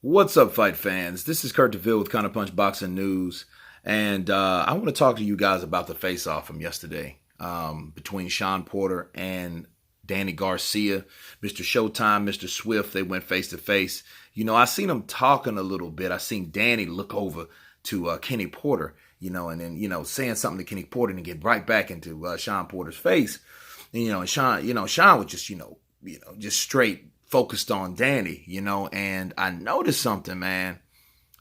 What's up, fight fans? This is Kurt DeVille with Counterpunch Boxing News, and I want to talk to you guys about the face-off from yesterday between Shawn Porter and Danny Garcia. Mr. Showtime, Mr. Swift, they went face-to-face. I seen them talking a little bit. I seen Danny look over to Kenny Porter, and then, saying something to Kenny Porter and get right back into Shawn Porter's face. And Shawn was just straight focused on Danny, and I noticed something, man,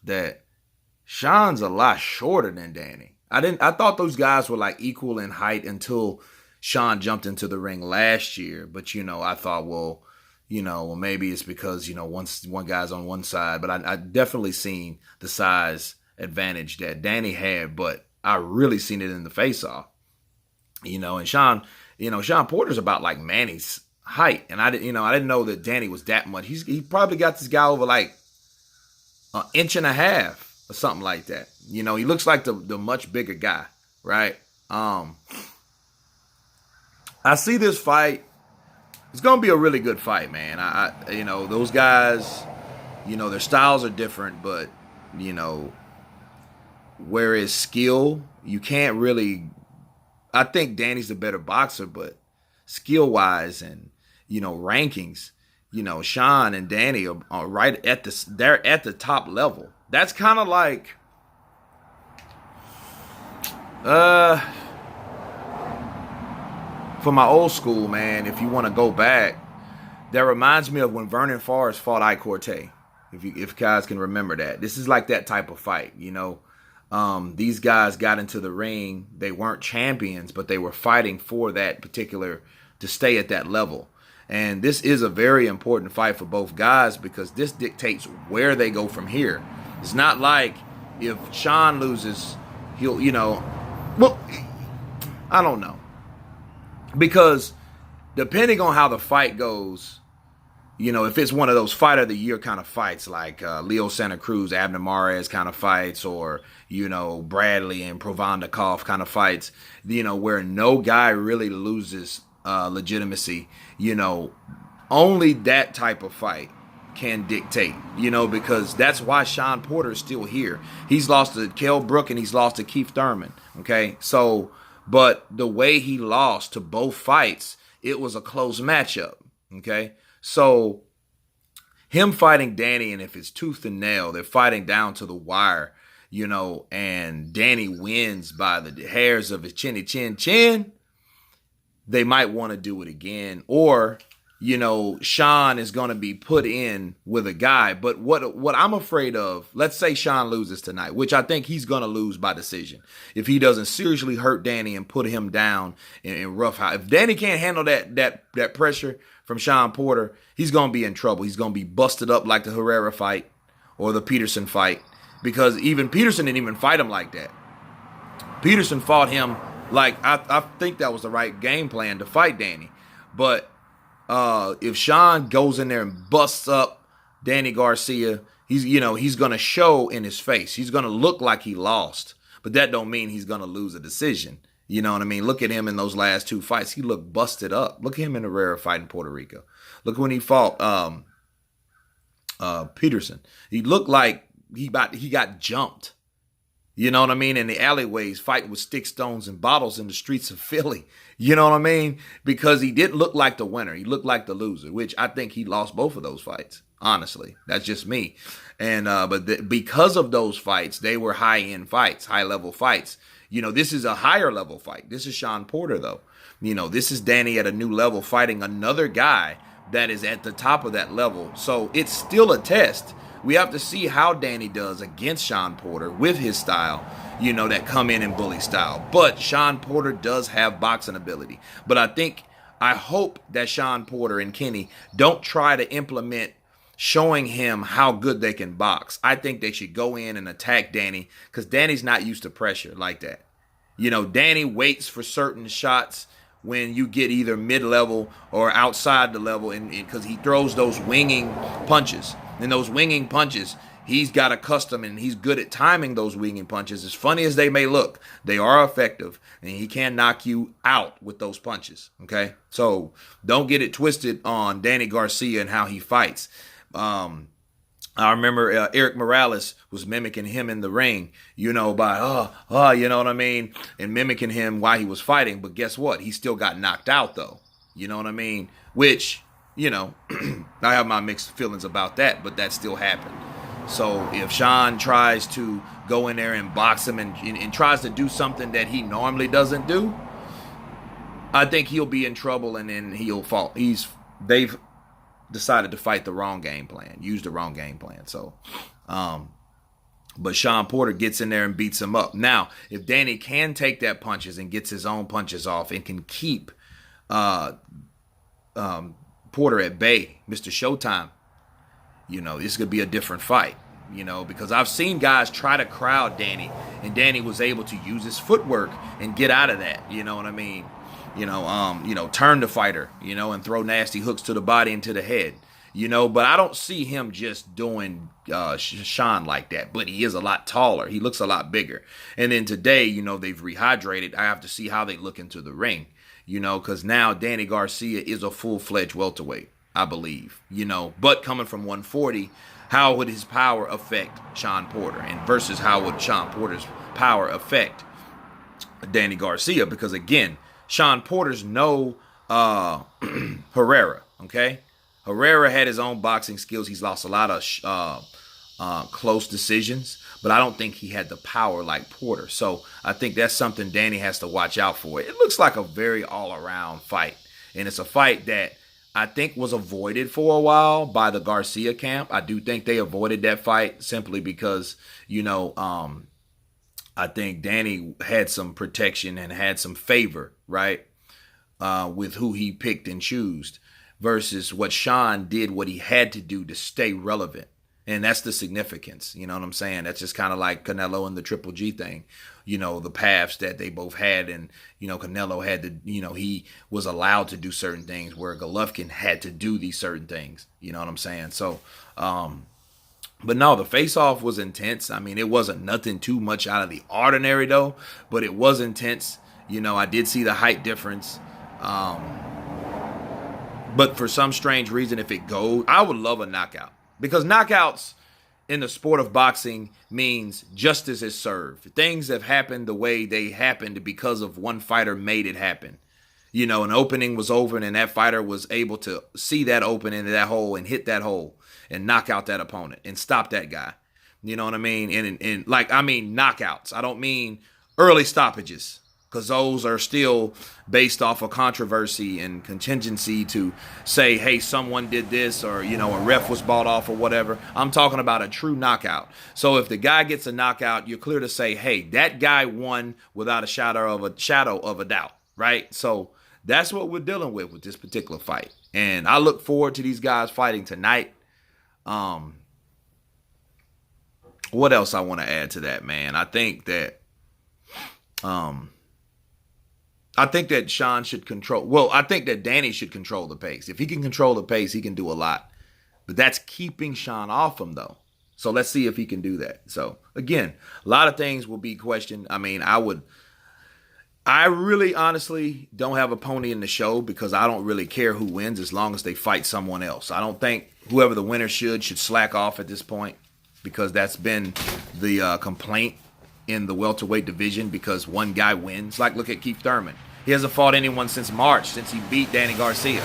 that Shawn's a lot shorter than Danny. I thought those guys were like equal in height until Shawn jumped into the ring last year. But, I thought, maybe it's because, one guy's on one side, but I definitely seen the size advantage that Danny had, but I really seen it in the face-off, and Shawn Porter's about like Manny's height, and I didn't know that Danny was that much. He probably got this guy over like an inch and a half or something like that. He looks like the much bigger guy, right? I see this fight. It's gonna be a really good fight, man. Those guys, their styles are different, but whereas skill, you can't really. I think Danny's the better boxer, but skill wise and rankings, Shawn and Danny are right at they're at the top level. That's kind of like for my old school, man, if you want to go back, that reminds me of when Vernon Forrest fought Ike Corte. If guys can remember that. This is like that type of fight, These guys got into the ring. They weren't champions, but they were fighting for that particular to stay at that level. And this is a very important fight for both guys because this dictates where they go from here. It's not like if Shawn loses, he'll, I don't know. Because depending on how the fight goes, if it's one of those fight of the year kind of fights like Leo Santa Cruz, Abner Mares kind of fights, or, Bradley and Provandikov kind of fights, where no guy really loses legitimacy, only that type of fight can dictate, because that's why Shawn Porter is still here. He's lost to Kell Brook and he's lost to Keith Thurman. Okay. So, but the way he lost to both fights, it was a close matchup. Okay. So him fighting Danny, and if it's tooth and nail, they're fighting down to the wire, and Danny wins by the hairs of his chinny chin, they might want to do it again. Or, Shawn is going to be put in with a guy. But what I'm afraid of, let's say Shawn loses tonight, which I think he's going to lose by decision. If he doesn't seriously hurt Danny and put him down in rough house. If Danny can't handle that pressure from Shawn Porter, he's going to be in trouble. He's going to be busted up like the Herrera fight or the Peterson fight. Because even Peterson didn't even fight him like that. Peterson fought him like, I think that was the right game plan to fight Danny. But if Shawn goes in there and busts up Danny Garcia, he's going to show in his face. He's going to look like he lost. But that don't mean he's going to lose a decision. You know what I mean? Look at him in those last two fights. He looked busted up. Look at him in the rare fight in Puerto Rico. Look when he fought Peterson. He looked like he got jumped. You know what I mean? In the alleyways, fighting with stick, stones, and bottles in the streets of Philly. You know what I mean? Because he didn't look like the winner. He looked like the loser, which I think he lost both of those fights. Honestly, that's just me. And because of those fights, they were high-end fights, high-level fights. This is a higher-level fight. This is Shawn Porter, though. This is Danny at a new level fighting another guy that is at the top of that level. So it's still a test. We have to see how Danny does against Shawn Porter with his style, that come in bully style. But Shawn Porter does have boxing ability. But I hope that Shawn Porter and Kenny don't try to implement showing him how good they can box. I think they should go in and attack Danny because Danny's not used to pressure like that. Danny waits for certain shots when you get either mid-level or outside the level, and because he throws those winging punches. And those winging punches, he's got accustomed and he's good at timing those winging punches. As funny as they may look, they are effective, and he can knock you out with those punches, okay? So don't get it twisted on Danny Garcia and how he fights. I remember Eric Morales was mimicking him in the ring, by you know what I mean, and mimicking him while he was fighting. But guess what? He still got knocked out though. You know what I mean? Which, I have my mixed feelings about that, but that still happened. So if Shawn tries to go in there and box him and tries to do something that he normally doesn't do, I think he'll be in trouble and then he'll fall. They've decided to fight the wrong game plan, use the wrong game plan. So, but Shawn Porter gets in there and beats him up. Now, if Danny can take that punches and gets his own punches off and can keep Porter at bay, Mr. Showtime, this could be a different fight. Because I've seen guys try to crowd Danny, and Danny was able to use his footwork and get out of that. You know what I mean? Turn the fighter, and throw nasty hooks to the body and to the head, but I don't see him just doing Shawn like that. But he is a lot taller. He looks a lot bigger. And then today, they've rehydrated. I have to see how they look into the ring, because now Danny Garcia is a full-fledged welterweight, I believe, but coming from 140, how would his power affect Shawn Porter and versus how would Shawn Porter's power affect Danny Garcia? Because again, Shawn Porter's no Herrera, okay? Herrera had his own boxing skills. He's lost a lot of close decisions, but I don't think he had the power like Porter. So I think that's something Danny has to watch out for. It looks like a very all-around fight, and it's a fight that I think was avoided for a while by the Garcia camp. I do think they avoided that fight simply because, I think Danny had some protection and had some favor, right, with who he picked and chose versus what Shawn did, what he had to do to stay relevant. And that's the significance. You know what I'm saying? That's just kind of like Canelo and the Triple G thing, the paths that they both had. And, Canelo had to, he was allowed to do certain things where Golovkin had to do these certain things. You know what I'm saying? So, but no, the face-off was intense. I mean, it wasn't nothing too much out of the ordinary, though, but it was intense. I did see the height difference. But for some strange reason, if it goes, I would love a knockout. Because knockouts in the sport of boxing means justice is served. Things have happened the way they happened because of one fighter made it happen. An opening was over and that fighter was able to see that opening into that hole and hit that hole and knock out that opponent and stop that guy. You know what I mean? And I mean knockouts. I don't mean early stoppages, because those are still based off of controversy and contingency to say, hey, someone did this or, a ref was bought off or whatever. I'm talking about a true knockout. So if the guy gets a knockout, you're clear to say, hey, that guy won without a shadow of a doubt, right? So that's what we're dealing with this particular fight. And I look forward to these guys fighting tonight. What else I want to add to that, man? I think that Shawn should control. Well, I think that Danny should control the pace. If he can control the pace, he can do a lot. But that's keeping Shawn off him, though. So let's see if he can do that. So again, a lot of things will be questioned. I mean, I really honestly don't have a pony in the show because I don't really care who wins as long as they fight someone else. I don't think whoever the winner should slack off at this point, because that's been the complaint in the welterweight division, because one guy wins. Like, look at Keith Thurman. He hasn't fought anyone since March, since he beat Danny Garcia.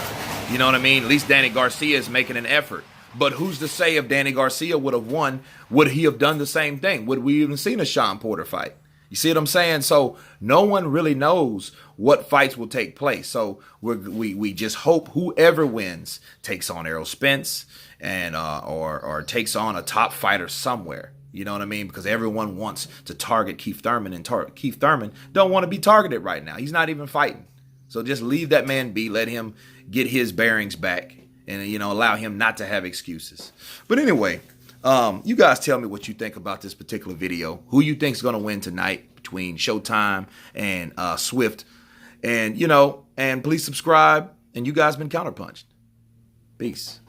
You know what I mean? At least Danny Garcia is making an effort. But who's to say if Danny Garcia would have won, would he have done the same thing? Would we even seen a Shawn Porter fight? You see what I'm saying? So no one really knows what fights will take place. So we just hope whoever wins takes on Errol Spence and or takes on a top fighter somewhere. You know what I mean? Because everyone wants to target Keith Thurman, and Keith Thurman don't want to be targeted right now. He's not even fighting. So just leave that man be. Let him get his bearings back and, allow him not to have excuses. But anyway, you guys tell me what you think about this particular video. Who you think is going to win tonight between Showtime and Swift. And, and please subscribe. And you guys been counterpunched. Peace.